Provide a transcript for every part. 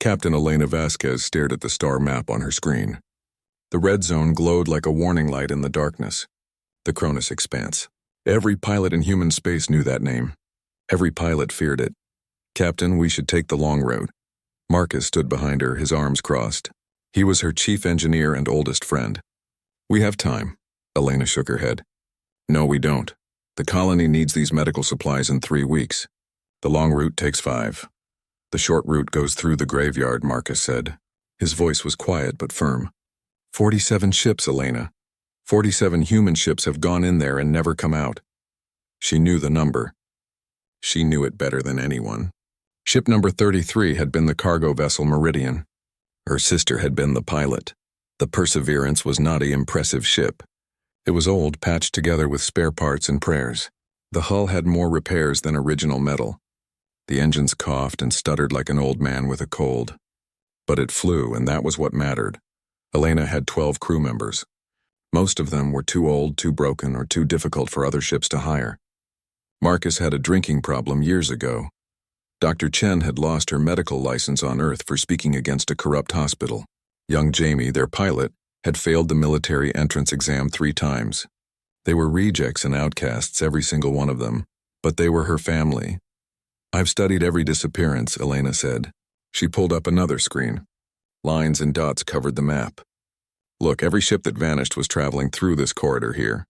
Captain Elena Vasquez stared at the star map on her screen. The red zone glowed like a warning light in the darkness. The Cronus Expanse. Every pilot in human space knew that name. Every pilot feared it. "Captain, we should take the long road." Marcus stood behind her, his arms crossed. He was her chief engineer and oldest friend. "We have time." Elena shook her head. "No, we don't. The colony needs these medical supplies in 3 weeks. The long route takes 5. The short route goes through the graveyard," Marcus said. His voice was quiet but firm. 47 ships, Elena. 47 human ships have gone in there and never come out." She knew the number. She knew it better than anyone. Ship number 33 had been the cargo vessel Meridian. Her sister had been the pilot. The Perseverance was not an impressive ship. It was old, patched together with spare parts and prayers. The hull had more repairs than original metal. The engines coughed and stuttered like an old man with a cold. But it flew, and that was what mattered. Elena had 12 crew members. Most of them were too old, too broken, or too difficult for other ships to hire. Marcus had a drinking problem years ago. Dr. Chen had lost her medical license on Earth for speaking against a corrupt hospital. Young Jamie, their pilot, had failed the military entrance exam 3 times. They were rejects and outcasts, every single one of them, but they were her family. "I've studied every disappearance," Elena said. She pulled up another screen. Lines and dots covered the map. "Look, every ship that vanished was traveling through this corridor here."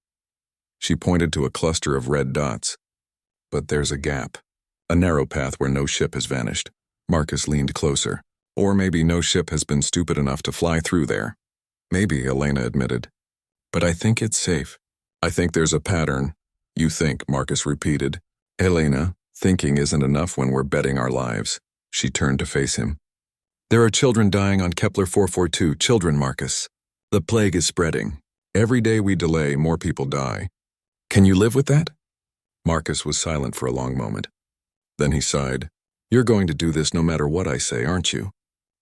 She pointed to a cluster of red dots. "But there's a gap. A narrow path where no ship has vanished." Marcus leaned closer. "Or maybe no ship has been stupid enough to fly through there." "Maybe," Elena admitted. "But I think it's safe." "I think there's a pattern." "You think," Marcus repeated. "Elena, thinking isn't enough when we're betting our lives." She turned to face him. "There are children dying on Kepler 442, children, Marcus. The plague is spreading. Every day we delay, more people die. Can you live with that?" Marcus was silent for a long moment. Then he sighed. "You're going to do this no matter what I say, aren't you?"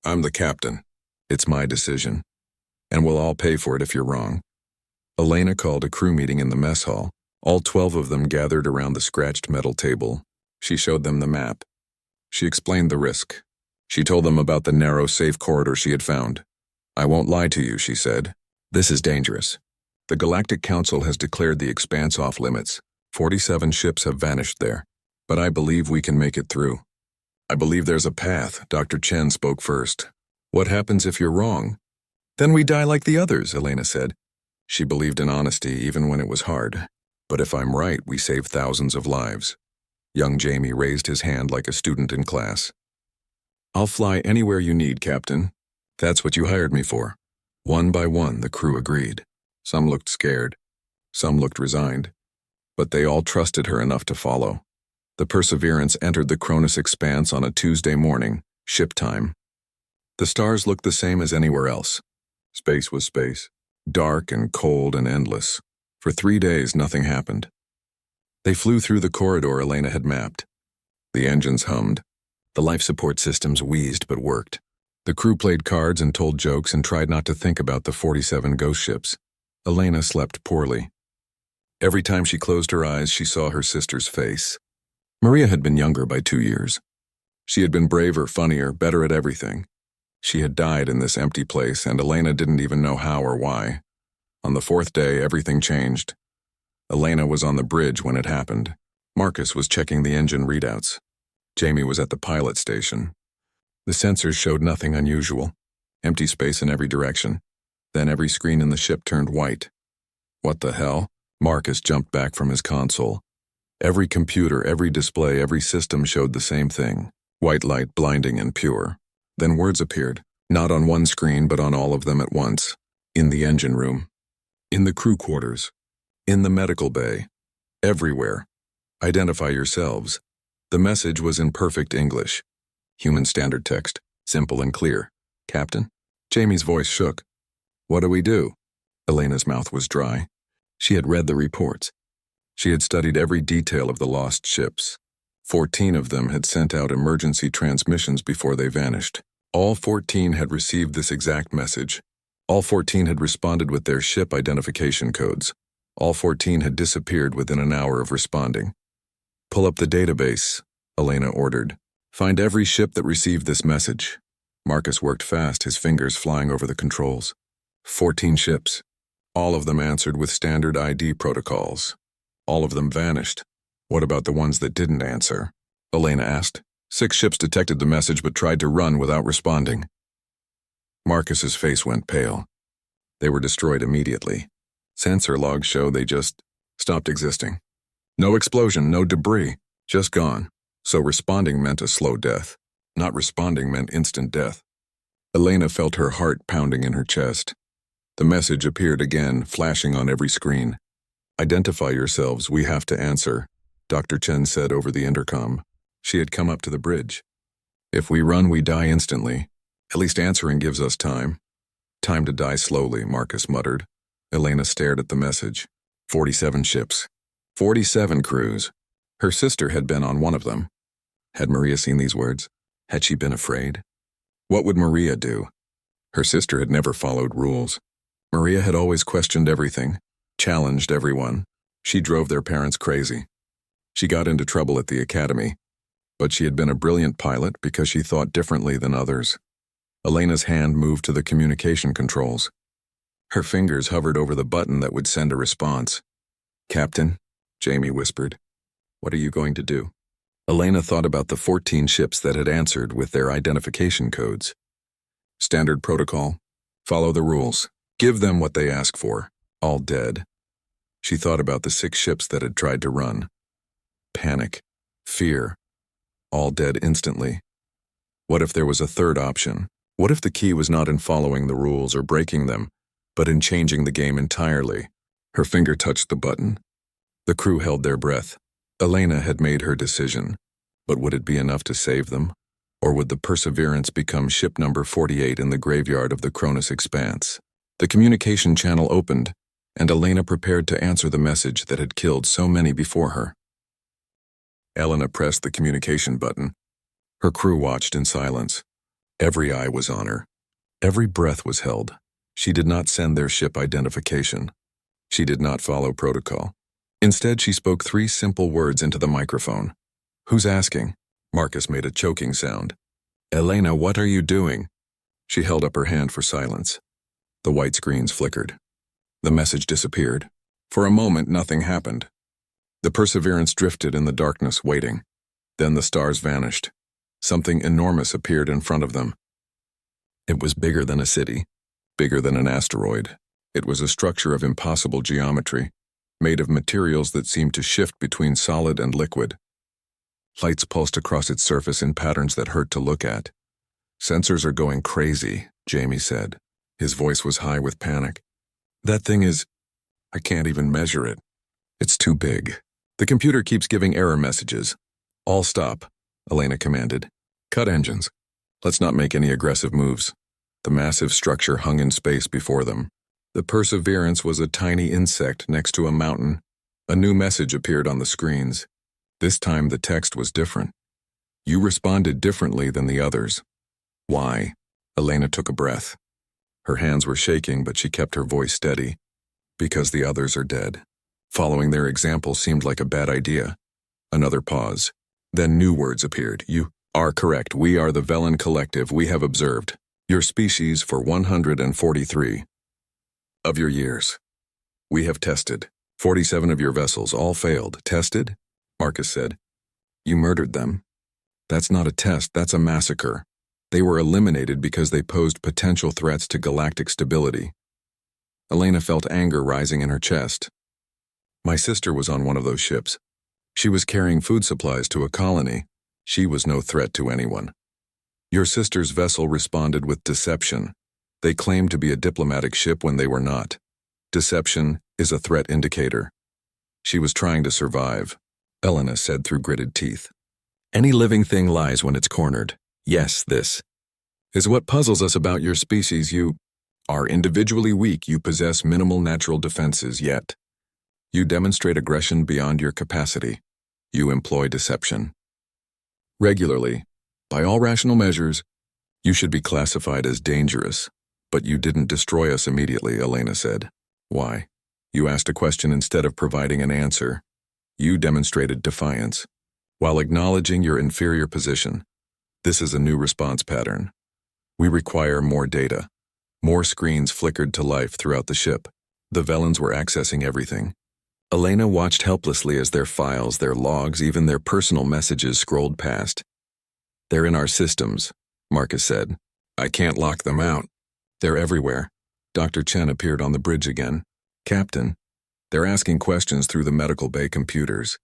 "I'm the captain. It's my decision. And we'll all pay for it if you're wrong." Elena called a crew meeting in the mess hall. All 12 of them gathered around the scratched metal table. She showed them the map. She explained the risk. She told them about the narrow, safe corridor she had found. "I won't lie to you," she said. "This is dangerous. The Galactic Council has declared the expanse off limits. 47 ships have vanished there. But I believe we can make it through." "I believe there's a path," Dr. Chen spoke first. "What happens if you're wrong?" "Then we die like the others," Elena said. She believed in honesty even when it was hard. "But if I'm right, we save thousands of lives." Young Jamie raised his hand like a student in class. "I'll fly anywhere you need, Captain. That's what you hired me for." One by one, the crew agreed. Some looked scared. Some looked resigned. But they all trusted her enough to follow. The Perseverance entered the Cronus Expanse on a Tuesday morning, ship time. The stars looked the same as anywhere else. Space was space, dark and cold and endless. For 3 days, nothing happened. They flew through the corridor Elena had mapped. The engines hummed. The life support systems wheezed but worked. The crew played cards and told jokes and tried not to think about the 47 ghost ships. Elena slept poorly. Every time she closed her eyes, she saw her sister's face. Maria had been younger by 2 years. She had been braver, funnier, better at everything. She had died in this empty place, and Elena didn't even know how or why. On the 4th day, everything changed. Elena was on the bridge when it happened. Marcus was checking the engine readouts. Jamie was at the pilot station. The sensors showed nothing unusual. Empty space in every direction. Then every screen in the ship turned white. "What the hell?" Marcus jumped back from his console. Every computer, every display, every system showed the same thing. White light, blinding and pure. Then words appeared, not on one screen but on all of them at once. In the engine room. In the crew quarters. In the medical bay. Everywhere. "Identify yourselves." The message was in perfect English. Human standard text, simple and clear. "Captain?" Jamie's voice shook. "What do we do?" Elena's mouth was dry. She had read the reports. She had studied every detail of the lost ships. 14 of them had sent out emergency transmissions before they vanished. All 14 had received this exact message. All 14 had responded with their ship identification codes. All 14 had disappeared within an hour of responding. "Pull up the database," Elena ordered. "Find every ship that received this message." Marcus worked fast, his fingers flying over the controls. 14 ships. All of them answered with standard ID protocols. All of them vanished. What about the ones that didn't answer? Elena asked. 6 ships detected the message but tried to run without responding. Marcus's face went pale. They were destroyed immediately. Sensor logs show they just stopped existing. No explosion, no debris, just gone. So responding meant a slow death. Not responding meant instant death. Elena felt her heart pounding in her chest. The message appeared again, flashing on every screen. "Identify yourselves, we have to answer," Dr. Chen said over the intercom. She had come up to the bridge. "If we run, we die instantly. At least answering gives us time." "Time to die slowly," Marcus muttered. Elena stared at the message. 47 ships. 47 crews. Her sister had been on one of them. Had Maria seen these words? Had she been afraid? What would Maria do? Her sister had never followed rules. Maria had always questioned everything, challenged everyone. She drove their parents crazy. She got into trouble at the academy, but she had been a brilliant pilot because she thought differently than others. Elena's hand moved to the communication controls. Her fingers hovered over the button that would send a response. "Captain," Jamie whispered, "what are you going to do?" Elena thought about the 14 ships that had answered with their identification codes. Standard protocol. Follow the rules. Give them what they ask for. All dead. She thought about the 6 ships that had tried to run. Panic. Fear. All dead instantly. What if there was a third option? What if the key was not in following the rules or breaking them, but in changing the game entirely? Her finger touched the button. The crew held their breath. Elena had made her decision, but would it be enough to save them? Or would the Perseverance become ship number 48 in the graveyard of the Cronus Expanse? The communication channel opened, and Elena prepared to answer the message that had killed so many before her. Elena pressed the communication button. Her crew watched in silence. Every eye was on her. Every breath was held. She did not send their ship identification. She did not follow protocol. Instead, she spoke 3 simple words into the microphone. "Who's asking?" Marcus made a choking sound. "Elena, what are you doing?" She held up her hand for silence. The white screens flickered. The message disappeared. For a moment, nothing happened. The Perseverance drifted in the darkness, waiting. Then the stars vanished. Something enormous appeared in front of them. It was bigger than a city, bigger than an asteroid. It was a structure of impossible geometry, made of materials that seemed to shift between solid and liquid. Lights pulsed across its surface in patterns that hurt to look at. "Sensors are going crazy," Jamie said. His voice was high with panic. "That thing is... I can't even measure it. It's too big. The computer keeps giving error messages." "All stop," Elena commanded. "Cut engines. Let's not make any aggressive moves." The massive structure hung in space before them. The Perseverance was a tiny insect next to a mountain. A new message appeared on the screens. This time the text was different. "You responded differently than the others." "Why?" Elena took a breath. Her hands were shaking, but she kept her voice steady. "Because the others are dead." Following their example seemed like a bad idea. Another pause. Then new words appeared. "You are correct. We are the Velen Collective. We have observed your species for 143 of your years. We have tested 47 of your vessels, all failed." "Tested?" Marcus said. "You murdered them." "That's not a test, that's a massacre. They were eliminated because they posed potential threats to galactic stability." Elena felt anger rising in her chest. "My sister was on one of those ships. She was carrying food supplies to a colony. She was no threat to anyone. Your sister's vessel responded with deception. They claimed to be a diplomatic ship when they were not. Deception is a threat indicator. She was trying to survive," Elena said through gritted teeth. "Any living thing lies when it's cornered. Yes, this is what puzzles us about your species. You are individually weak. You possess minimal natural defenses, yet you demonstrate aggression beyond your capacity. You employ deception regularly. By all rational measures, you should be classified as dangerous. But you didn't destroy us immediately," Elena said. "Why?" "You asked a question instead of providing an answer. You demonstrated defiance, while acknowledging your inferior position. This is a new response pattern. We require more data. More screens flickered to life throughout the ship. The Velans were accessing everything. Elena watched helplessly as their files, their logs, even their personal messages scrolled past. "They're in our systems," Marcus said. "I can't lock them out." "They're everywhere." Dr. Chen appeared on the bridge again. "Captain, they're asking questions through the medical bay computers.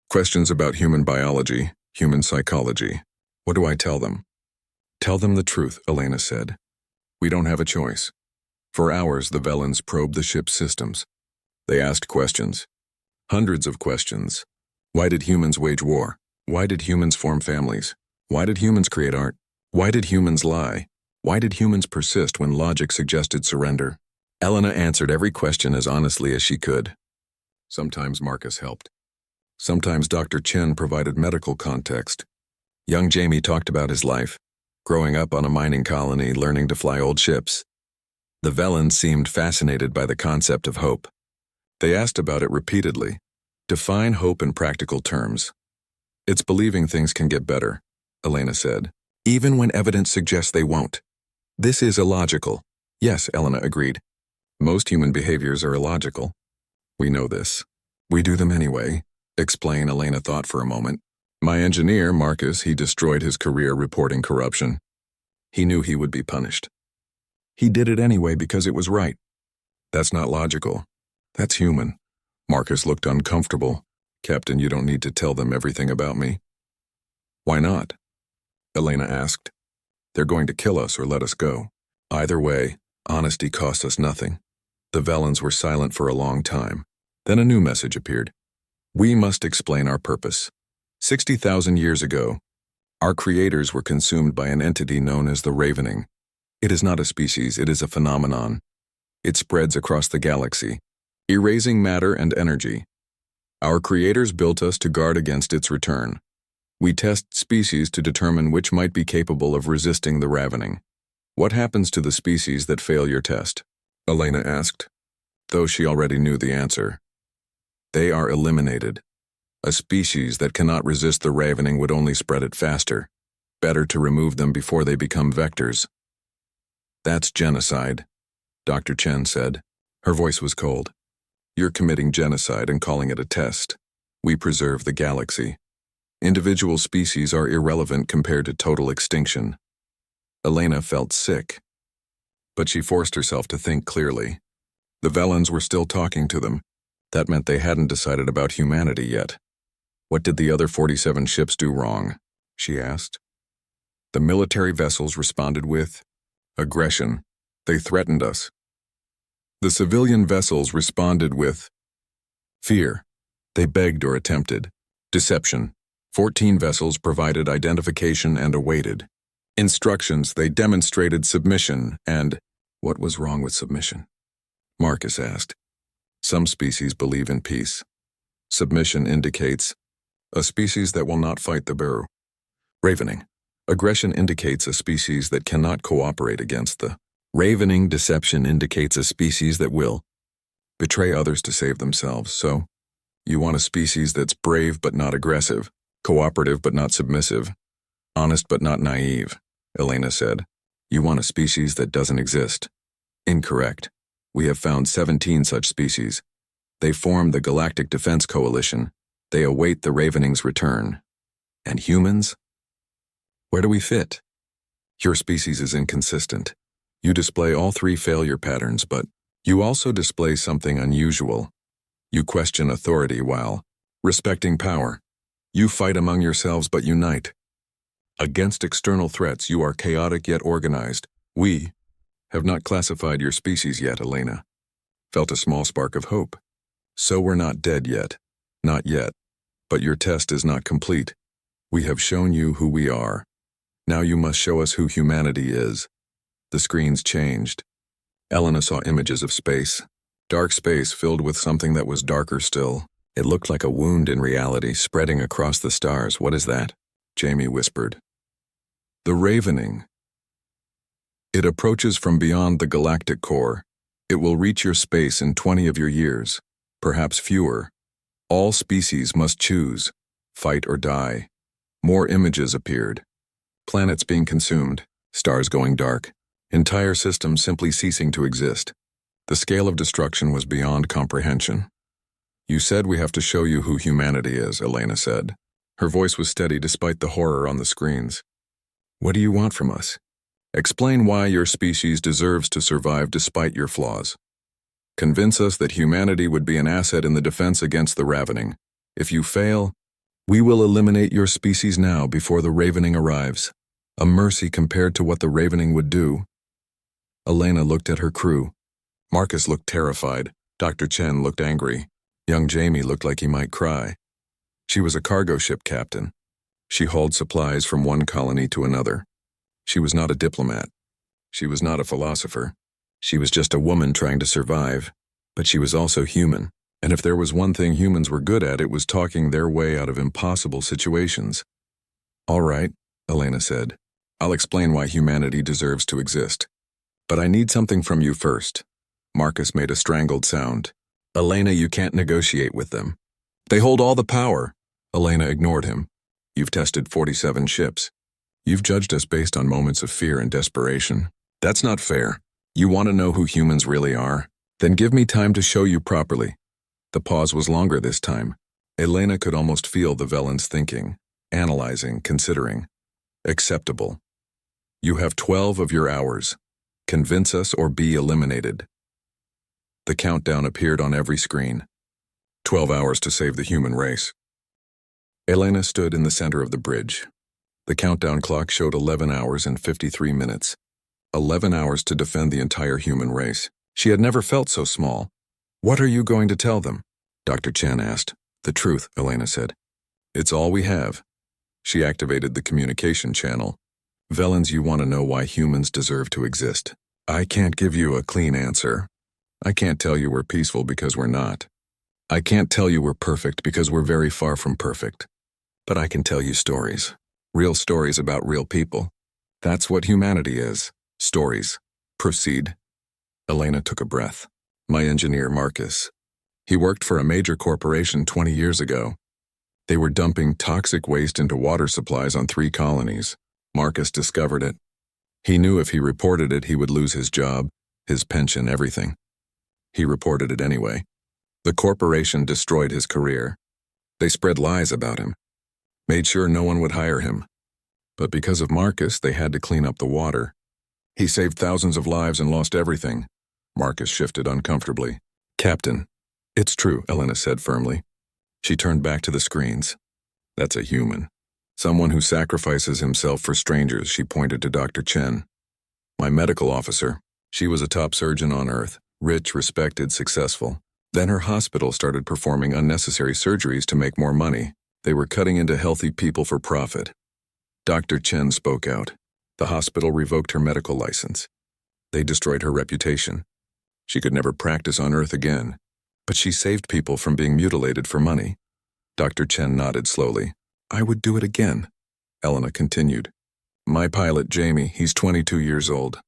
Questions about human biology, human psychology. What do I tell them?" "Tell them the truth," Elena said. "We don't have a choice." For hours, the Velans probed the ship's systems. They asked questions. Hundreds of questions. Why did humans wage war? Why did humans form families? Why did humans create art? Why did humans lie? Why did humans persist when logic suggested surrender? Elena answered every question as honestly as she could. Sometimes Marcus helped. Sometimes Dr. Chen provided medical context. Young Jamie talked about his life, growing up on a mining colony, learning to fly old ships. The Velans seemed fascinated by the concept of hope. They asked about it repeatedly. "Define hope in practical terms." "It's believing things can get better," Elena said, "even when evidence suggests they won't." "This is illogical." "Yes," Elena agreed. "Most human behaviors are illogical. We know this. We do them anyway." "Explain," Elena thought for a moment. "My engineer, Marcus, he destroyed his career reporting corruption. He knew he would be punished. He did it anyway because it was right." "That's not logical. That's human." Marcus looked uncomfortable. "Captain, you don't need to tell them everything about me." "Why not?" Elena asked. "They're going to kill us or let us go. Either way, honesty costs us nothing." The Velans were silent for a long time. Then a new message appeared. "We must explain our purpose. 60,000 years ago, our creators were consumed by an entity known as the Ravening. It is not a species, it is a phenomenon. It spreads across the galaxy, erasing matter and energy. Our creators built us to guard against its return. We test species to determine which might be capable of resisting the ravening." "What happens to the species that fail your test?" Elena asked, though she already knew the answer. "They are eliminated. A species that cannot resist the ravening would only spread it faster. Better to remove them before they become vectors." "That's genocide," Dr. Chen said. Her voice was cold. "You're committing genocide and calling it a test. We preserve the galaxy. Individual species are irrelevant compared to total extinction." Elena felt sick, but she forced herself to think clearly. The Velans were still talking to them. That meant they hadn't decided about humanity yet. "What did the other 47 ships do wrong?" she asked. "The military vessels responded with aggression. They threatened us. The civilian vessels responded with fear. They begged or attempted deception. 14 vessels provided identification and awaited instructions. They demonstrated submission and..." "What was wrong with submission?" Marcus asked. "Some species believe in peace. Submission indicates a species that will not fight the bearer. Ravening. Aggression indicates a species that cannot cooperate against the ravening. Deception indicates a species that will betray others to save themselves. So, you want a species that's brave but not aggressive, cooperative but not submissive, honest but not naive," Elena said. "You want a species that doesn't exist." "Incorrect. We have found 17 such species. They form the Galactic Defense Coalition. They await the Ravening's return. And humans? Where do we fit? Your species is inconsistent. You display all 3 failure patterns, but you also display something unusual. You question authority while respecting power. You fight among yourselves but unite. Against external threats, you are chaotic yet organized. We have not classified your species yet," Elena felt a small spark of hope. "So we're not dead yet. Not yet. But your test is not complete. We have shown you who we are. Now you must show us who humanity is." The screens changed. Elena saw images of space. Dark space filled with something that was darker still. It looked like a wound in reality, spreading across the stars. "What is that?" Jamie whispered. "The Ravening. It approaches from beyond the galactic core. It will reach your space in 20 of your years, perhaps fewer. All species must choose, fight or die." More images appeared. Planets being consumed, Stars going dark. Entire systems simply ceasing to exist. The scale of destruction was beyond comprehension. You said we have to show you who humanity is, Elena said. Her voice was steady despite the horror on the screens. What do you want from us? Explain why your species deserves to survive despite your flaws. Convince us that humanity would be an asset in the defense against the ravening. If you fail, we will eliminate your species now before the ravening arrives. A mercy compared to what the ravening would do. Elena looked at her crew. Marcus looked terrified. Dr. Chen looked angry. Young Jamie looked like he might cry. She was a cargo ship captain. She hauled supplies from one colony to another. She was not a diplomat. She was not a philosopher. She was just a woman trying to survive. But she was also human. And if there was one thing humans were good at, it was talking their way out of impossible situations. All right, Elena said. I'll explain why humanity deserves to exist. But I need something from you first. Marcus made a strangled sound. Elena, you can't negotiate with them. They hold all the power. Elena ignored him. You've tested 47 ships. You've judged us based on moments of fear and desperation. That's not fair. You want to know who humans really are? Then give me time to show you properly. The pause was longer this time. Elena could almost feel the Velans thinking, analyzing, considering. Acceptable. You have 12 of your hours. Convince us or be eliminated. The countdown appeared on every screen. 12 hours to save the human race. Elena stood in the center of the bridge. The countdown clock showed 11 hours and 53 minutes. 11 hours to defend the entire human race. She had never felt so small. What are you going to tell them? Dr. Chen asked. The truth, Elena said. It's all we have. She activated the communication channel. Velans, you want to know why humans deserve to exist. I can't give you a clean answer. I can't tell you we're peaceful because we're not. I can't tell you we're perfect because we're very far from perfect. But I can tell you stories. Real stories about real people. That's what humanity is. Stories. Proceed. Elena took a breath. My engineer, Marcus. He worked for a major corporation 20 years ago. They were dumping toxic waste into water supplies on 3 colonies. Marcus discovered it. He knew if he reported it, he would lose his job, his pension, everything. He reported it anyway. The corporation destroyed his career. They spread lies about him. Made sure no one would hire him. But because of Marcus, they had to clean up the water. He saved thousands of lives and lost everything. Marcus shifted uncomfortably. Captain. It's true, Elena said firmly. She turned back to the screens. That's a human. Someone who sacrifices himself for strangers, she pointed to Dr. Chen. My medical officer. She was a top surgeon on Earth, rich, respected, successful. Then her hospital started performing unnecessary surgeries to make more money. They were cutting into healthy people for profit. Dr. Chen spoke out. The hospital revoked her medical license. They destroyed her reputation. She could never practice on Earth again. But she saved people from being mutilated for money. Dr. Chen nodded slowly. I would do it again. Elena continued. My pilot, Jamie, he's 22 years old.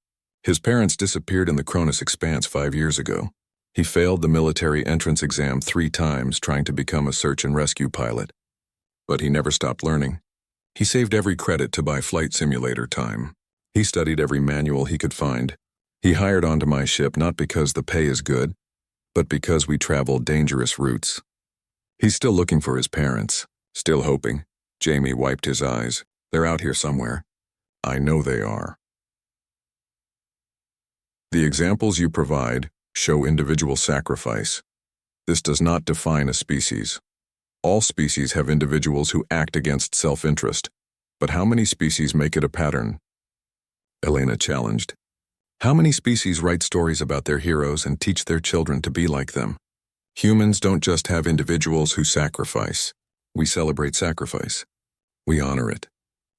His parents disappeared in the Cronus Expanse 5 years ago. He failed the military entrance exam 3 times trying to become a search and rescue pilot. But he never stopped learning. He saved every credit to buy flight simulator time. He studied every manual he could find. He hired onto my ship not because the pay is good, but because we travel dangerous routes. He's still looking for his parents, still hoping. Jamie wiped his eyes. They're out here somewhere. I know they are. The examples you provide show individual sacrifice. This does not define a species. All species have individuals who act against self-interest, but how many species make it a pattern? Elena challenged. How many species write stories about their heroes and teach their children to be like them? Humans don't just have individuals who sacrifice. We celebrate sacrifice. We honor it.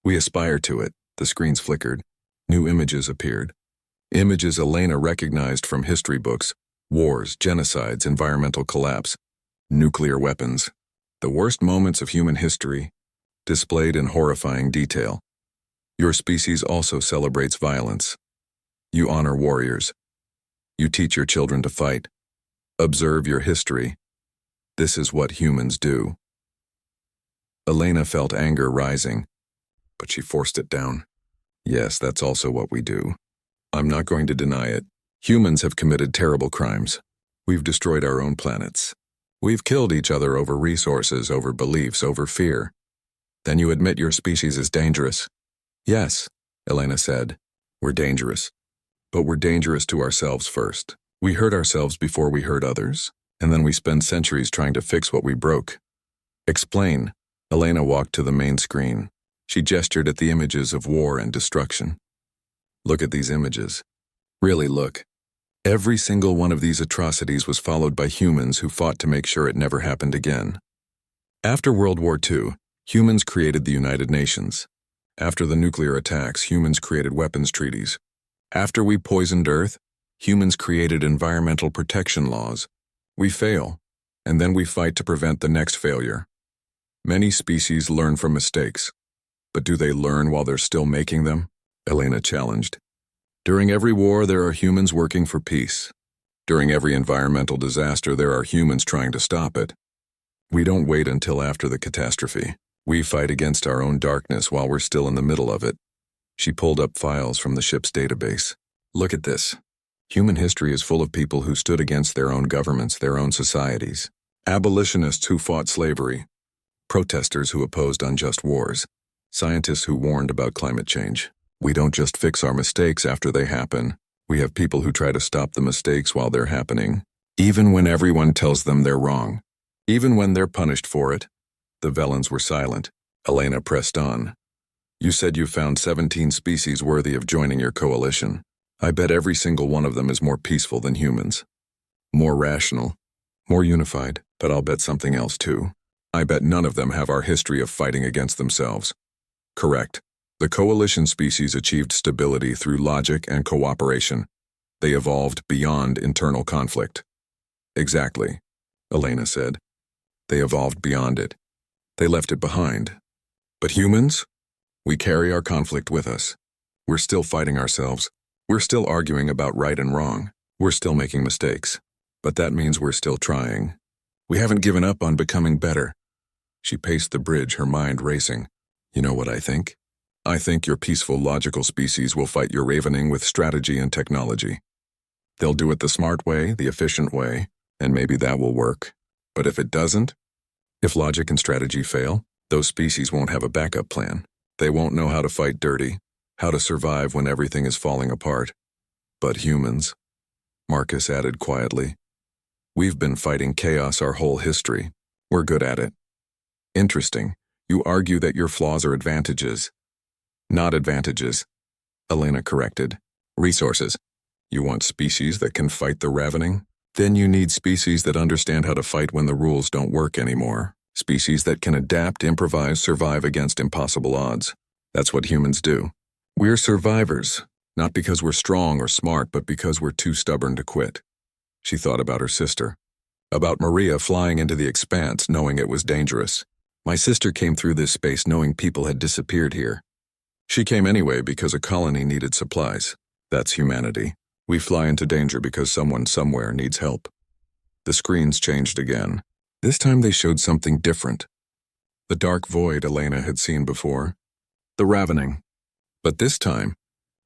We aspire to it. The screens flickered. New images appeared. Images Elena recognized from history books. Wars, genocides, environmental collapse, nuclear weapons. The worst moments of human history, displayed in horrifying detail. Your species also celebrates violence. You honor warriors. You teach your children to fight. Observe your history. This is what humans do. Elena felt anger rising, but she forced it down. Yes, that's also what we do. I'm not going to deny it. Humans have committed terrible crimes. We've destroyed our own planets. We've killed each other over resources, over beliefs, over fear. Then you admit your species is dangerous. Yes, Elena said. We're dangerous. But we're dangerous to ourselves first. We hurt ourselves before we hurt others, and then we spend centuries trying to fix what we broke. Explain. Elena walked to the main screen. She gestured at the images of war and destruction. Look at these images. Really look. Every single one of these atrocities was followed by humans who fought to make sure it never happened again. After World War II, humans created the United Nations. After the nuclear attacks, humans created weapons treaties. After we poisoned Earth, humans created environmental protection laws. We fail, and then we fight to prevent the next failure. Many species learn from mistakes. But do they learn while they're still making them? Elena challenged. During every war, there are humans working for peace. During every environmental disaster, there are humans trying to stop it. We don't wait until after the catastrophe. We fight against our own darkness while we're still in the middle of it. She pulled up files from the ship's database. Look at this. Human history is full of people who stood against their own governments, their own societies. Abolitionists who fought slavery. Protesters who opposed unjust wars. Scientists who warned about climate change. We don't just fix our mistakes after they happen. We have people who try to stop the mistakes while they're happening, even when everyone tells them they're wrong. Even when they're punished for it. The Velans were silent. Elena pressed on. You said you found 17 species worthy of joining your coalition. I bet every single one of them is more peaceful than humans. More rational. More unified. But I'll bet something else too. I bet none of them have our history of fighting against themselves. Correct. The coalition species achieved stability through logic and cooperation. They evolved beyond internal conflict. Exactly, Elena said. They evolved beyond it. They left it behind. But humans? We carry our conflict with us. We're still fighting ourselves. We're still arguing about right and wrong. We're still making mistakes. But that means we're still trying. We haven't given up on becoming better. She paced the bridge, her mind racing. You know what I think? I think your peaceful, logical species will fight your ravening with strategy and technology. They'll do it the smart way, the efficient way, and maybe that will work. But if it doesn't, if logic and strategy fail, those species won't have a backup plan. They won't know how to fight dirty, how to survive when everything is falling apart. But humans, Marcus added quietly, we've been fighting chaos our whole history. We're good at it. Interesting. You argue that your flaws are advantages. Not advantages, Elena corrected. Resources. You want species that can fight the ravening? Then you need species that understand how to fight when the rules don't work anymore. Species that can adapt, improvise, survive against impossible odds. That's what humans do. We're survivors, not because we're strong or smart, but because we're too stubborn to quit. She thought about her sister. About Maria flying into the expanse knowing it was dangerous. My sister came through this space knowing people had disappeared here. She came anyway because a colony needed supplies. That's humanity. We fly into danger because someone somewhere needs help. The screens changed again. This time they showed something different. The dark void Elena had seen before. The ravening. But this time,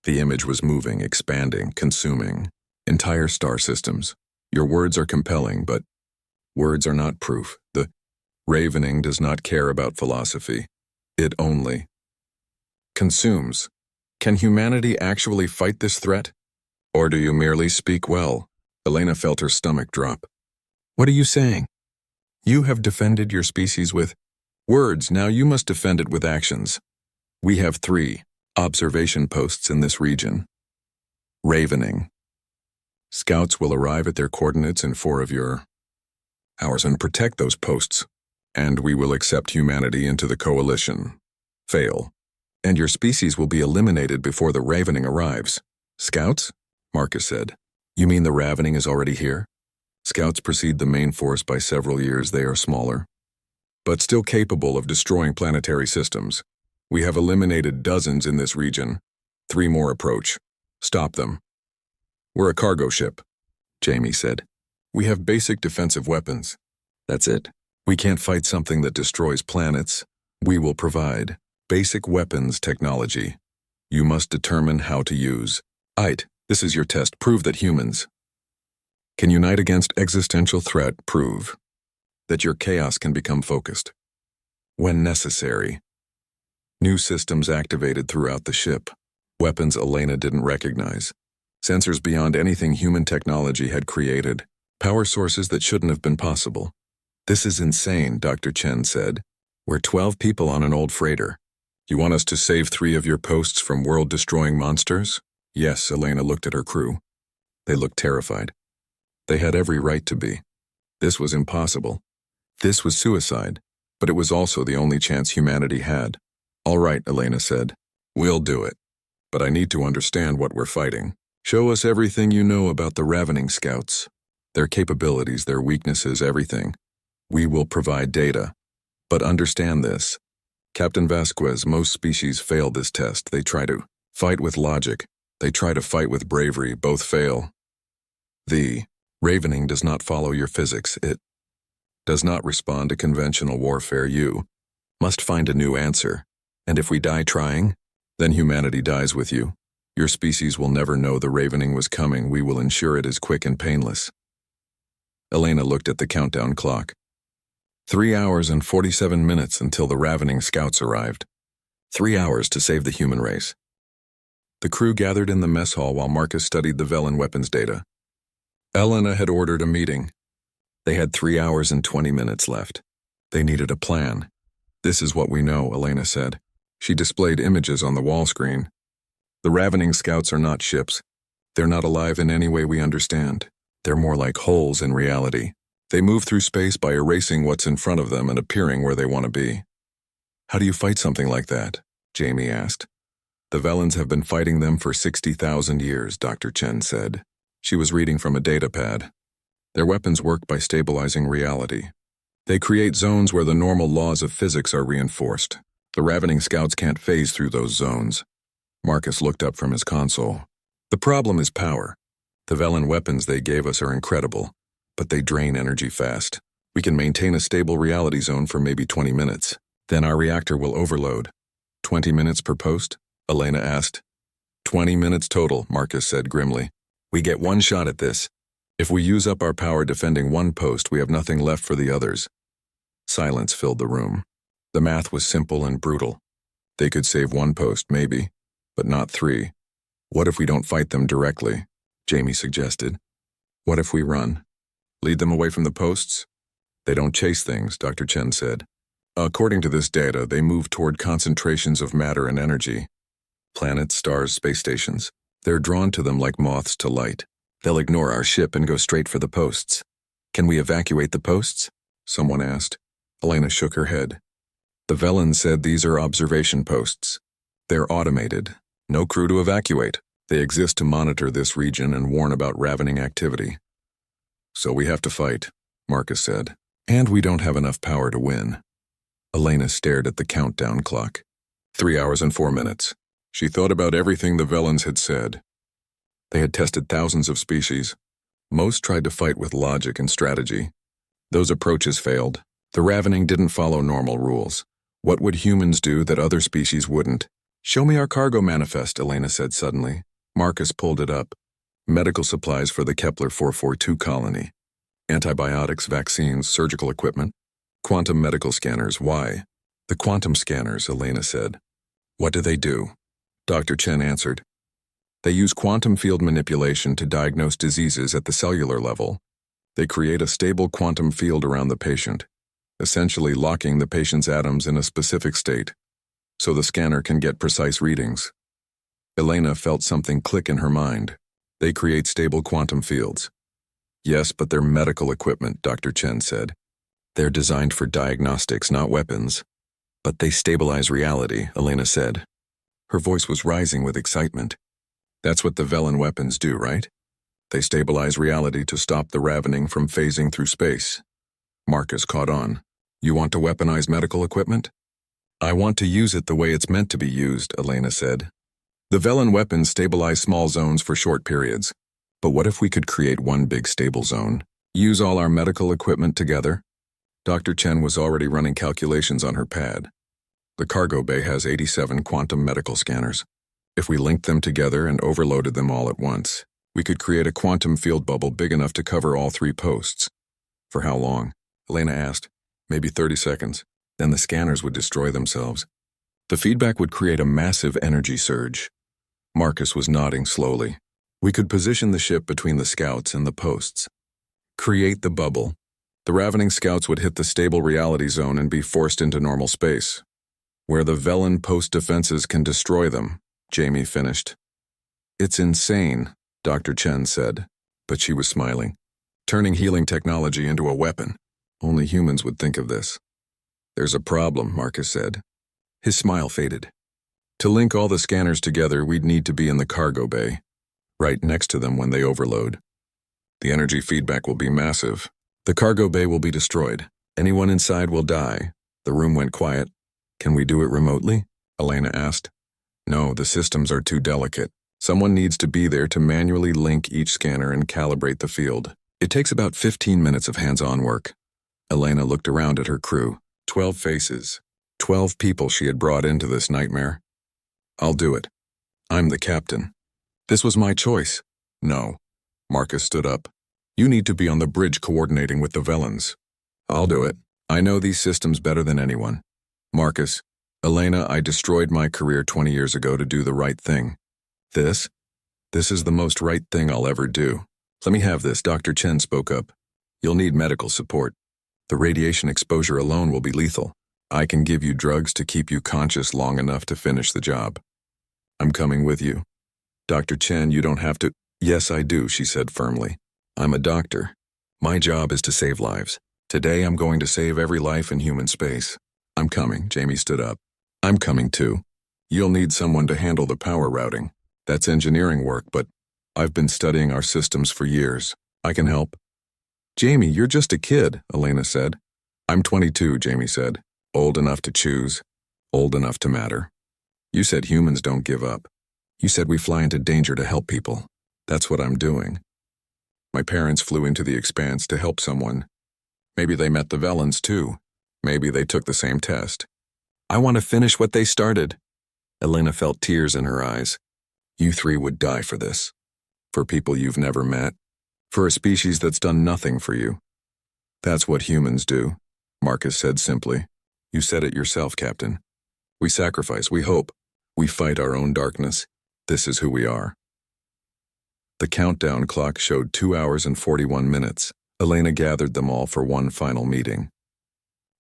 the image was moving, expanding, consuming. Entire star systems. Your words are compelling, but words are not proof. The ravening does not care about philosophy. It only consumes. Can humanity actually fight this threat? Or do you merely speak well? Elena felt her stomach drop. What are you saying? You have defended your species with words, now you must defend it with actions. We have 3 observation posts in this region. Ravening. Scouts will arrive at their coordinates in 4 of your hours and protect those posts. And we will accept humanity into the coalition. Fail. And your species will be eliminated before the ravening arrives. Scouts? Marcus said. You mean the ravening is already here? Scouts precede the main force by several years. They are smaller, but still capable of destroying planetary systems. We have eliminated dozens in this region. 3 more approach. Stop them. We're a cargo ship, Jamie said. We have basic defensive weapons. That's it. We can't fight something that destroys planets. We will provide basic weapons technology. You must determine how to use. Ait, this is your test. Prove that humans can unite against existential threat. Prove that your chaos can become focused when necessary. New systems activated throughout the ship. Weapons Elena didn't recognize. Sensors beyond anything human technology had created. Power sources that shouldn't have been possible. This is insane, Dr. Chen said. We're 12 people on an old freighter. You want us to save 3 of your posts from world-destroying monsters? Yes, Elena looked at her crew. They looked terrified. They had every right to be. This was impossible. This was suicide, but it was also the only chance humanity had. All right, Elena said. We'll do it. But I need to understand what we're fighting. Show us everything you know about the Ravening Scouts. Their capabilities, their weaknesses, everything. We will provide data. But understand this. Captain Vasquez, most species fail this test. They try to fight with logic. They try to fight with bravery. Both fail. The Ravening does not follow your physics. It does not respond to conventional warfare. You must find a new answer. And if we die trying, then humanity dies with you. Your species will never know the Ravening was coming. We will ensure it is quick and painless. Elena looked at the countdown clock. 3 hours and 47 minutes until the Ravening Scouts arrived. 3 hours to save the human race. The crew gathered in the mess hall while Marcus studied the Velen weapons data. Elena had ordered a meeting. They had 3 hours and 20 minutes left. They needed a plan. This is what we know, Elena said. She displayed images on the wall screen. The Ravening Scouts are not ships. They're not alive in any way we understand. They're more like holes in reality. They move through space by erasing what's in front of them and appearing where they want to be. How do you fight something like that? Jamie asked. The Velens have been fighting them for 60,000 years, Dr. Chen said. She was reading from a datapad. Their weapons work by stabilizing reality. They create zones where the normal laws of physics are reinforced. The Ravening Scouts can't phase through those zones. Marcus looked up from his console. The problem is power. The Velen weapons they gave us are incredible, but they drain energy fast. We can maintain a stable reality zone for maybe 20 minutes. Then our reactor will overload. 20 minutes per post? Elena asked. 20 minutes total, Marcus said grimly. We get one shot at this. If we use up our power defending one post, we have nothing left for the others. Silence filled the room. The math was simple and brutal. They could save one post, maybe, but not 3. What if we don't fight them directly? Jamie suggested. What if we run? Lead them away from the posts? They don't chase things, Dr. Chen said. According to this data, they move toward concentrations of matter and energy. Planets, stars, space stations. They're drawn to them like moths to light. They'll ignore our ship and go straight for the posts. Can we evacuate the posts? Someone asked. Elena shook her head. The Velen said these are observation posts. They're automated. No crew to evacuate. They exist to monitor this region and warn about ravening activity. So we have to fight, Marcus said. And we don't have enough power to win. Elena stared at the countdown clock. 3 hours and 4 minutes. She thought about everything the Velens had said. They had tested thousands of species. Most tried to fight with logic and strategy. Those approaches failed. The ravening didn't follow normal rules. What would humans do that other species wouldn't? Show me our cargo manifest, Elena said suddenly. Marcus pulled it up. Medical supplies for the Kepler 442 colony. Antibiotics, vaccines, surgical equipment. Quantum medical scanners. Why? The quantum scanners, Elena said. What do they do? Dr. Chen answered. They use quantum field manipulation to diagnose diseases at the cellular level. They create a stable quantum field around the patient, essentially locking the patient's atoms in a specific state, so the scanner can get precise readings. Elena felt something click in her mind. They create stable quantum fields. Yes, but they're medical equipment, Dr. Chen said. They're designed for diagnostics, not weapons. But they stabilize reality, Elena said. Her voice was rising with excitement. That's what the Velen weapons do, right? They stabilize reality to stop the ravening from phasing through space. Marcus caught on. You want to weaponize medical equipment? I want to use it the way it's meant to be used, Elena said. The Velen weapons stabilize small zones for short periods. But what if we could create one big stable zone? Use all our medical equipment together? Dr. Chen was already running calculations on her pad. The cargo bay has 87 quantum medical scanners. If we linked them together and overloaded them all at once, we could create a quantum field bubble big enough to cover all 3 posts. For how long? Elena asked. Maybe 30 seconds. Then the scanners would destroy themselves. The feedback would create a massive energy surge. Marcus was nodding slowly. We could position the ship between the scouts and the posts. Create the bubble. The ravening scouts would hit the stable reality zone and be forced into normal space, where the Velen post defenses can destroy them, Jamie finished. It's insane, Dr. Chen said, but she was smiling. Turning healing technology into a weapon. Only humans would think of this. There's a problem, Marcus said. His smile faded. To link all the scanners together, we'd need to be in the cargo bay, right next to them when they overload. The energy feedback will be massive. The cargo bay will be destroyed. Anyone inside will die. The room went quiet. Can we do it remotely? Elena asked. No, the systems are too delicate. Someone needs to be there to manually link each scanner and calibrate the field. It takes about 15 minutes of hands-on work. Elena looked around at her crew. 12 faces. 12 people she had brought into this nightmare. I'll do it. I'm the captain. This was my choice. No. Marcus stood up. You need to be on the bridge coordinating with the Velens. I'll do it. I know these systems better than anyone. Marcus, Elena, I destroyed my career 20 years ago to do the right thing. This is the most right thing I'll ever do. Let me have this, Dr. Chen spoke up. You'll need medical support. The radiation exposure alone will be lethal. I can give you drugs to keep you conscious long enough to finish the job. I'm coming with you. Dr. Chen, you don't have to. Yes, I do, she said firmly. I'm a doctor. My job is to save lives. Today I'm going to save every life in human space. I'm coming, Jamie stood up. I'm coming too. You'll need someone to handle the power routing. That's engineering work, but I've been studying our systems for years. I can help. Jamie, you're just a kid, Elena said. I'm 22, Jamie said. Old enough to choose. Old enough to matter. You said humans don't give up. You said we fly into danger to help people. That's what I'm doing. My parents flew into the expanse to help someone. Maybe they met the Velens too. Maybe they took the same test. I want to finish what they started. Elena felt tears in her eyes. You 3 would die for this. For people you've never met. For a species that's done nothing for you. That's what humans do, Marcus said simply. You said it yourself, Captain. We sacrifice, we hope. We fight our own darkness. This is who we are. The countdown clock showed 2 hours and 41 minutes. Elena gathered them all for one final meeting.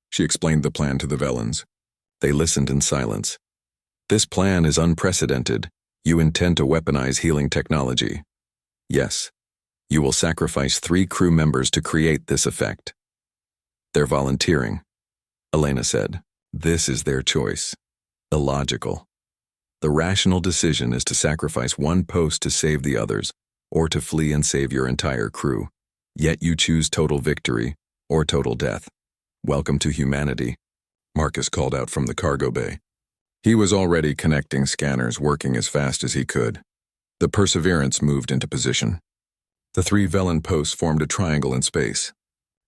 She explained the plan to the Velens. They listened in silence. This plan is unprecedented. You intend to weaponize healing technology. Yes. You will sacrifice 3 crew members to create this effect. They're volunteering, Elena said. This is their choice. Illogical. The rational decision is to sacrifice one post to save the others, or to flee and save your entire crew. Yet you choose total victory, or total death. Welcome to humanity, Marcus called out from the cargo bay. He was already connecting scanners, working as fast as he could. The Perseverance moved into position. The 3 Velen posts formed a triangle in space.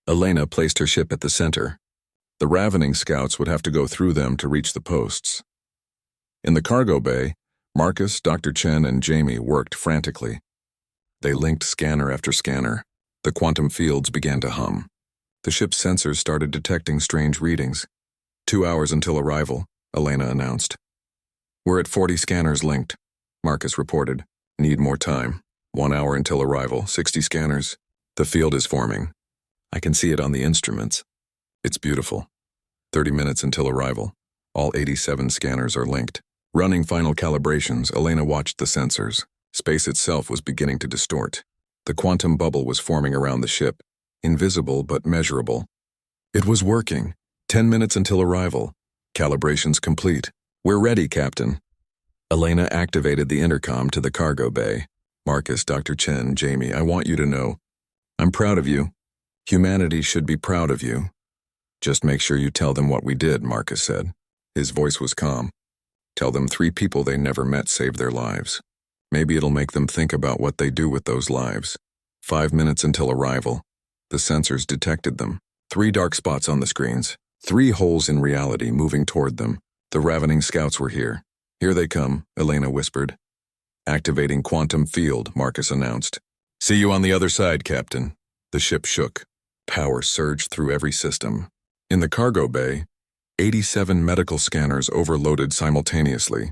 Elena placed her ship at the center. The ravening scouts would have to go through them to reach the posts. In the cargo bay, Marcus, Dr. Chen, and Jamie worked frantically. They linked scanner after scanner. The quantum fields began to hum. The ship's sensors started detecting strange readings. 2 hours until arrival, Elena announced. We're at 40 scanners linked, Marcus reported. Need more time. 1 hour until arrival, 60 scanners. The field is forming. I can see it on the instruments. It's beautiful. 30 minutes until arrival. All 87 scanners are linked. Running final calibrations, Elena watched the sensors. Space itself was beginning to distort. The quantum bubble was forming around the ship, invisible but measurable. It was working. 10 minutes until arrival. Calibrations complete. We're ready, Captain. Elena activated the intercom to the cargo bay. Marcus, Dr. Chen, Jamie, I want you to know. I'm proud of you. Humanity should be proud of you. Just make sure you tell them what we did, Marcus said. His voice was calm. Tell them 3 people they never met saved their lives. Maybe it'll make them think about what they do with those lives. 5 minutes until arrival. The sensors detected them. 3 dark spots on the screens. 3 holes in reality moving toward them. The ravening scouts were here. Here they come, Elena whispered. Activating quantum field, Marcus announced. See you on the other side, Captain. The ship shook. Power surged through every system. In the cargo bay, 87 medical scanners overloaded simultaneously.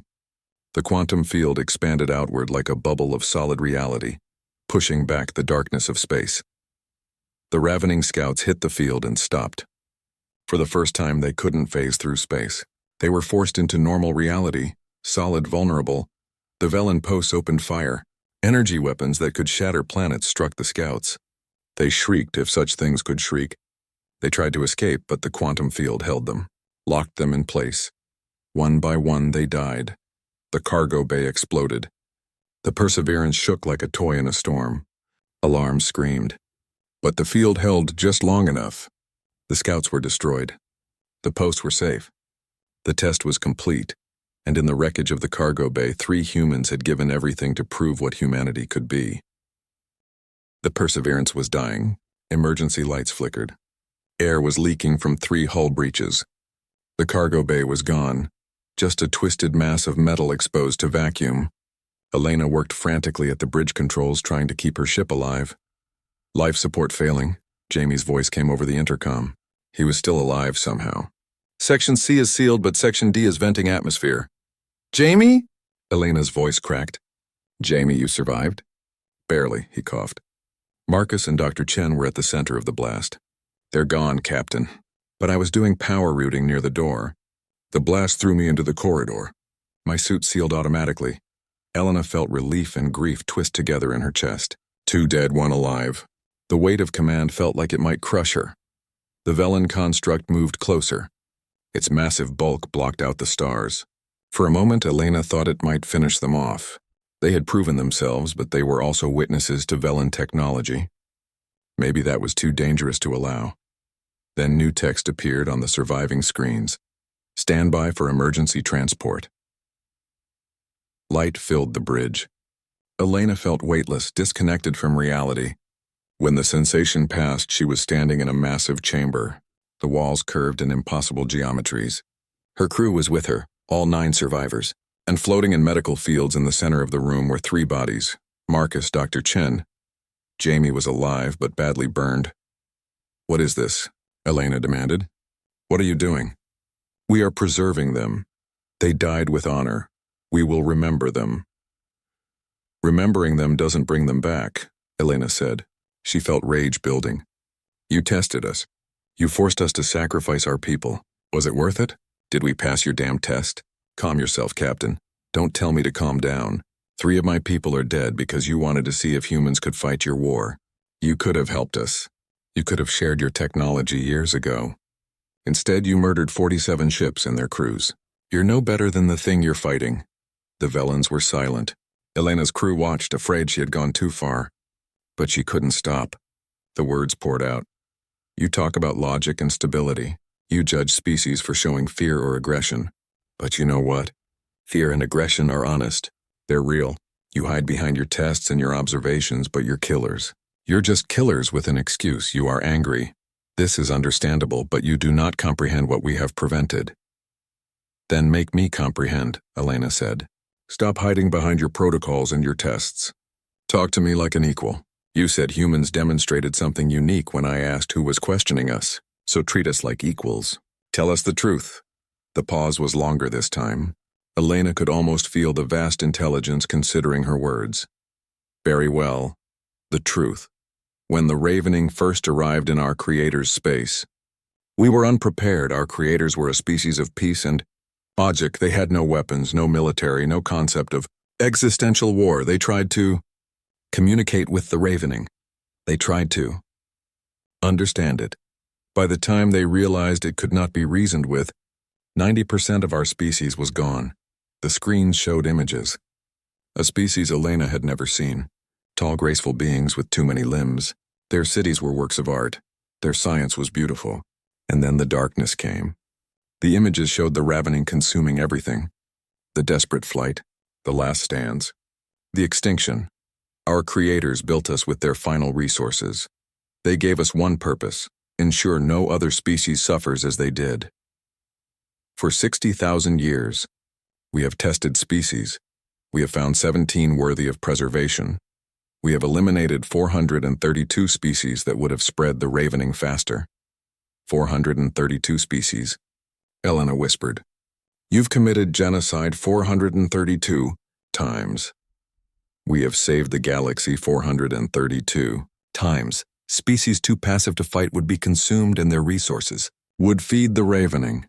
The quantum field expanded outward like a bubble of solid reality, pushing back the darkness of space. The ravening scouts hit the field and stopped. For the first time, they couldn't phase through space. They were forced into normal reality, solid vulnerable. The Velen posts opened fire. Energy weapons that could shatter planets struck the scouts. They shrieked if such things could shriek. They tried to escape, but the quantum field held them, locked them in place. One by one, they died. The cargo bay exploded. The Perseverance shook like a toy in a storm. Alarms screamed. But the field held just long enough. The scouts were destroyed. The posts were safe. The test was complete, and in the wreckage of the cargo bay, 3 humans had given everything to prove what humanity could be. The Perseverance was dying. Emergency lights flickered. Air was leaking from 3 hull breaches. The cargo bay was gone, just a twisted mass of metal exposed to vacuum. Elena worked frantically at the bridge controls, trying to keep her ship alive. Life support failing, Jamie's voice came over the intercom. He was still alive somehow. Section C is sealed, but Section D is venting atmosphere. Jamie? Elena's voice cracked. Jamie, you survived? Barely, he coughed. Marcus and Dr. Chen were at the center of the blast. They're gone, Captain. But I was doing power routing near the door. The blast threw me into the corridor. My suit sealed automatically. Elena felt relief and grief twist together in her chest. 2 dead, 1 alive. The weight of command felt like it might crush her. The Velen construct moved closer. Its massive bulk blocked out the stars. For a moment, Elena thought it might finish them off. They had proven themselves, but they were also witnesses to Velen technology. Maybe that was too dangerous to allow. Then new text appeared on the surviving screens. Stand by for emergency transport. Light filled the bridge. Elena felt weightless, disconnected from reality. When the sensation passed, she was standing in a massive chamber. The walls curved in impossible geometries. Her crew was with her, all 9 survivors, and floating in medical fields in the center of the room were 3 bodies. Marcus, Dr. Chen. Jamie was alive, but badly burned. What is this? Elena demanded. What are you doing? We are preserving them. They died with honor. We will remember them. Remembering them doesn't bring them back, Elena said. She felt rage building. You tested us. You forced us to sacrifice our people. Was it worth it? Did we pass your damn test? Calm yourself, Captain. Don't tell me to calm down. 3 of my people are dead because you wanted to see if humans could fight your war. You could have helped us. You could have shared your technology years ago. Instead, you murdered 47 ships and their crews. You're no better than the thing you're fighting. The Velens were silent. Elena's crew watched, afraid she had gone too far. But she couldn't stop. The words poured out. You talk about logic and stability. You judge species for showing fear or aggression. But you know what? Fear and aggression are honest. They're real. You hide behind your tests and your observations, but you're killers. You're just killers with an excuse. You are angry. This is understandable, but you do not comprehend what we have prevented. Then make me comprehend, Elena said. Stop hiding behind your protocols and your tests. Talk to me like an equal. You said humans demonstrated something unique when I asked who was questioning us, so treat us like equals. Tell us the truth. The pause was longer this time. Elena could almost feel the vast intelligence considering her words. Very well. The truth. When the Ravening first arrived in our creator's space, we were unprepared. Our creators were a species of peace and logic. They had no weapons, no military, no concept of existential war. They tried to communicate with the Ravening. They tried to understand it. By the time they realized it could not be reasoned with, 90% of our species was gone. The screens showed images. A species Elena had never seen. Tall, graceful beings with too many limbs. Their cities were works of art. Their science was beautiful. And then the darkness came. The images showed the Ravening consuming everything. The desperate flight. The last stands. The extinction. Our creators built us with their final resources. They gave us one purpose: ensure no other species suffers as they did. For 60,000 years, We have tested species. We have found 17 worthy of preservation. We have eliminated 432 species that would have spread the ravening faster. 432 species, Elena whispered. You've committed genocide 432 times. We have saved the galaxy 432 times. Species too passive to fight would be consumed and their resources would feed the ravening.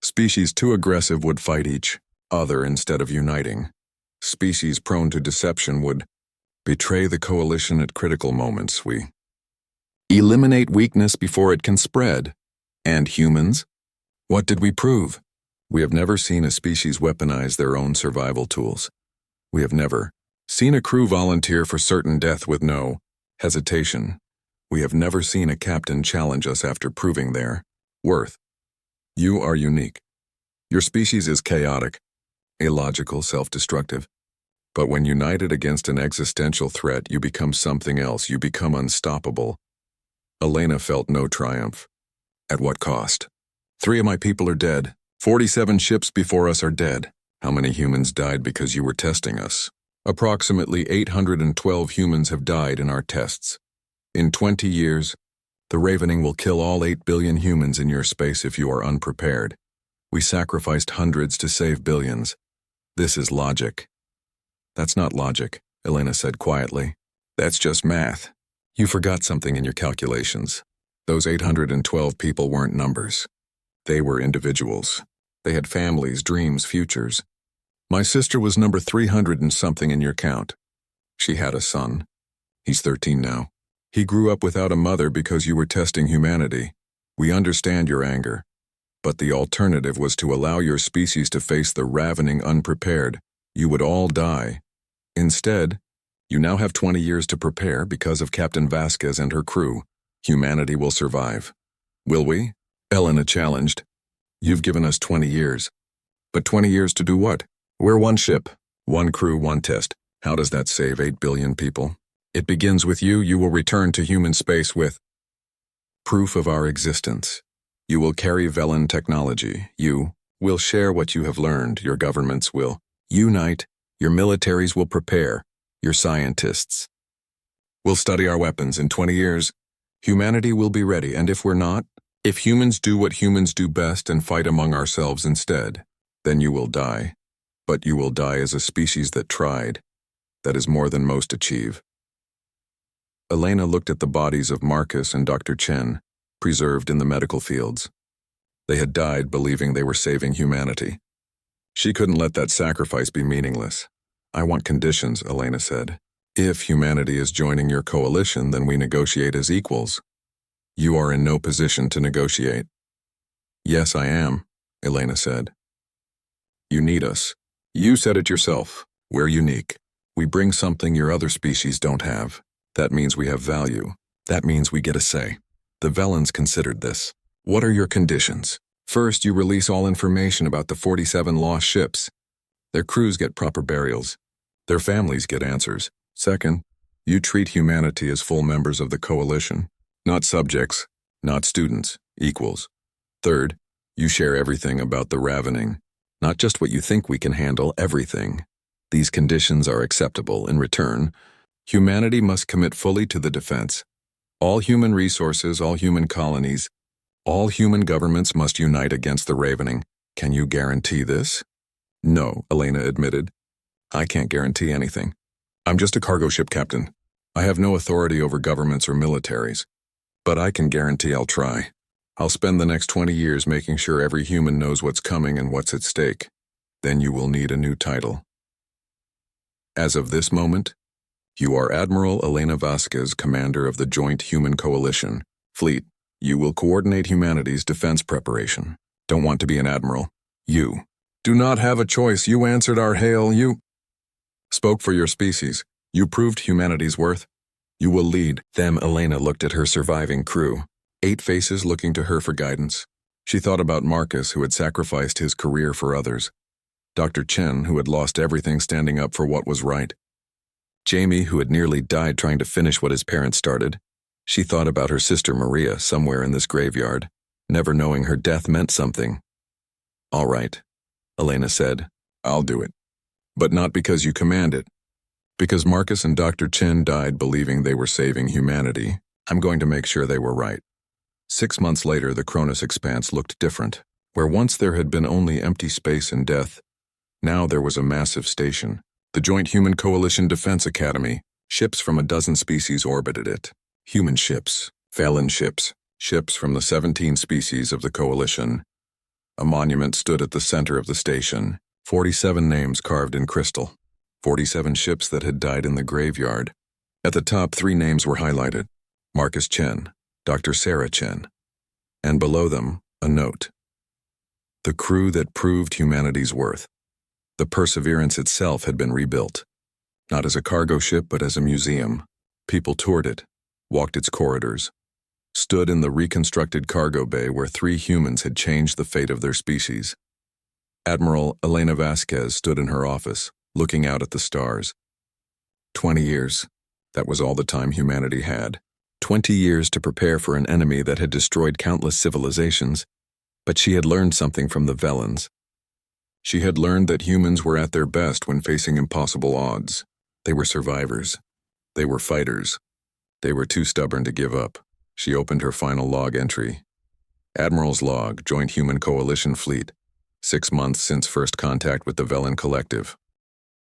Species too aggressive would fight each other instead of uniting. Species prone to deception would betray the coalition at critical moments. We eliminate weakness before it can spread. And humans? What did we prove? We have never seen a species weaponize their own survival tools. We have never seen a crew volunteer for certain death with no hesitation. We have never seen a captain challenge us after proving their worth. You are unique. Your species is chaotic, illogical, self-destructive. But when united against an existential threat, you become something else. You become unstoppable. Elena felt no triumph. At what cost? 3 of my people are dead. 47 ships before us are dead. How many humans died because you were testing us? Approximately 812 humans have died in our tests. In 20 years, the ravening will kill all 8 billion humans in your space if you are unprepared. We sacrificed hundreds to save billions. This is logic. That's not logic, Elena said quietly. That's just math. You forgot something in your calculations. Those 812 people weren't numbers. They were individuals. They had families, dreams, futures. My sister was number 300 and something in your count. She had a son. He's 13 now. He grew up without a mother because you were testing humanity. We understand your anger. But the alternative was to allow your species to face the ravening unprepared. You would all die. Instead, you now have 20 years to prepare because of Captain Vasquez and her crew. Humanity will survive. Will we? Elena challenged. You've given us 20 years. But 20 years to do what? We're one ship, one crew, one test. How does that save 8 billion people? It begins with you. You will return to human space with proof of our existence. You will carry Velen technology. You will share what you have learned. Your governments will unite. Your militaries will prepare. Your scientists will study our weapons. In 20 years, humanity will be ready. And if we're not, if humans do what humans do best and fight among ourselves instead, then you will die. But you will die as a species that tried. That is more than most achieve. Elena looked at the bodies of Marcus and Dr. Chen, preserved in the medical fields. They had died believing they were saving humanity. She couldn't let that sacrifice be meaningless. I want conditions, Elena said. If humanity is joining your coalition, then we negotiate as equals. You are in no position to negotiate. Yes, I am, Elena said. You need us. You said it yourself. We're unique. We bring something your other species don't have. That means we have value. That means we get a say. The Velens considered this. What are your conditions? First, you release all information about the 47 lost ships. Their crews get proper burials. Their families get answers. Second, you treat humanity as full members of the coalition. Not subjects, not students, equals. Third, you share everything about the ravening. Not just what you think we can handle, everything. These conditions are acceptable. In return, humanity must commit fully to the defense. All human resources, all human colonies, all human governments must unite against the ravening. Can you guarantee this? No, Elena admitted. I can't guarantee anything. I'm just a cargo ship captain. I have no authority over governments or militaries. But I can guarantee I'll try. I'll spend the next 20 years making sure every human knows what's coming and what's at stake. Then you will need a new title. As of this moment, you are Admiral Elena Vasquez, commander of the Joint Human Coalition Fleet. You will coordinate humanity's defense preparation. Don't want to be an admiral. You do not have a choice. You answered our hail. You spoke for your species. You proved humanity's worth. You will lead them. Elena looked at her surviving crew. 8 faces looking to her for guidance. She thought about Marcus, who had sacrificed his career for others. Dr. Chen, who had lost everything standing up for what was right. Jamie, who had nearly died trying to finish what his parents started. She thought about her sister Maria somewhere in this graveyard, never knowing her death meant something. All right, Elena said. I'll do it. But not because you command it. Because Marcus and Dr. Chen died believing they were saving humanity, I'm going to make sure they were right. 6 months later, the Cronus Expanse looked different. Where once there had been only empty space and death, now there was a massive station. The Joint Human Coalition Defense Academy. Ships from a dozen species orbited it. Human ships, Phelan ships, ships from the 17 species of the Coalition. A monument stood at the center of the station, 47 names carved in crystal. 47 ships that had died in the graveyard. At the top, 3 names were highlighted: Marcus Chen, Dr. Sarah Chen, and below them, a note. The crew that proved humanity's worth. The Perseverance itself had been rebuilt, not as a cargo ship but as a museum. People toured it, walked its corridors, stood in the reconstructed cargo bay where 3 humans had changed the fate of their species. Admiral Elena Vasquez stood in her office, looking out at the stars. 20 years. That was all the time humanity had. 20 years to prepare for an enemy that had destroyed countless civilizations, but she had learned something from the Velans. She had learned that humans were at their best when facing impossible odds. They were survivors. They were fighters. They were too stubborn to give up. She opened her final log entry. Admiral's log, Joint Human Coalition Fleet. 6 months since first contact with the Velan Collective.